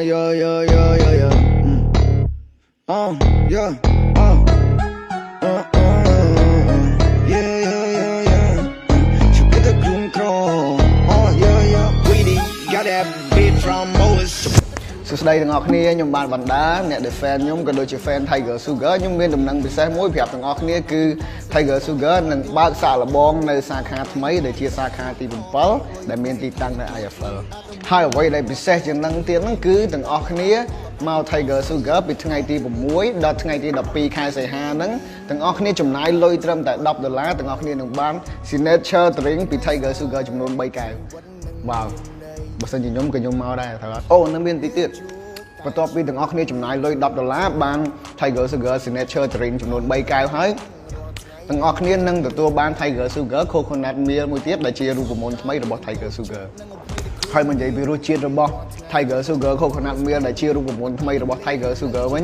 yeah, yeah, yeah, yeah, yeah. Yeah. Yeah, yeah, yeah, yeah. She get the groom crawl. Yeah, yeah. Weedy got that beat from Moses. សួស្តីទាំងអស់គ្នាខ្ញុំបានបណ្ដាអ្នកដែល fan ខ្ញុំក៏ដូចជា fan Tiger Sugar ខ្ញុំមានដំណឹងពិសេសមួយប្រាប់ទាំងអស់គ្នាគឺ Tiger Sugar នឹងបើកសាកល្បងនៅសាខាថ្មីដែលជាសាខាទី7ដែលមានទីតាំងនៅ IFL ហើយអ្វីដែលពិសេសជាងនឹងទៀតហ្នឹងគឺទាំងអស់គ្នាមក Tiger Sugar ពីថ្ងៃទី6ដល់ថ្ងៃទី12ខែសីហាហ្នឹងទាំងអស់គ្នាចំណាយលុយត្រឹមតែ$10ទាំងអស់គ្នានឹងបាន signature drink ពី Tiger Sugar ចំនួន3កែវបាទបើសិនជាខ្ញុំក៏ខ្ញុំមកដែរត្រូវអត់អូនៅមានទីទៀតបន្ទាប់ពីទាំងអស់គ្នាចំណាយលុយ$10បាន Tiger Sugar signature drink ចំនួន3កែវហើយទាំងអស់គ្នានឹងទទួលបាន Tiger Sugar coconut meal មួយទៀតដែលជារូបមន្តថ្មីរបស់ Tiger Sugar ហើយមកនិយាយពីរសជាតិរបស់ Tiger Sugar coconut meal ដែលជារូបមន្តថ្មីរបស់ Tiger Sugar វិញ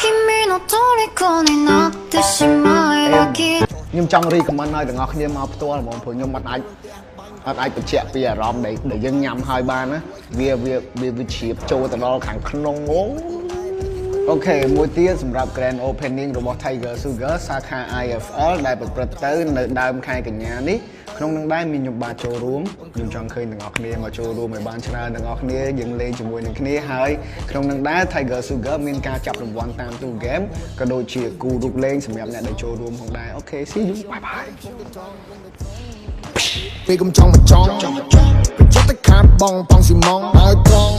ខ្ញុំចង់ recommend ឲ្យទាំងអស់គ្នាមកផ្ទាល់ហ្មងព្រោះខ្ញុំអត់អាចបញ្ជាក់ពីអារម្មណ៍ដែលយើងញ៉ាំហើយបានណាវាជ្រាបចូលទៅដល់ខាងក្នុងអូខេមួយទៀតសម្រាប់ Grand Opening របស់ Tiger Sugar សាខា IFL ដែលប្រព្រឹត្តទៅនៅដើមខែកញ្ញានេះក្នុងនឹងដែរមានខ្ញុំបាទចូលរួមខ្ញុំចង់ឃើញទាំងអស់គ្នាមកចូលរួមឲ្យបានច្រើនទាំងអស់គ្នាយើងលេងជាមួយនឹងគ្នាហើយក្នុងនឹងដែរ Tiger Sugar មានការចាប់រង្វាន់តាមទូ game ក៏ដូចជាគូរូបលេងសម្រាប់អ្នកដែលចូលរួមផងដែរអូខេ see you bye bye ពេលកុំចង់មកចង់បញ្ជាក់ទៅខាតបងស៊ីម៉ងហើយផង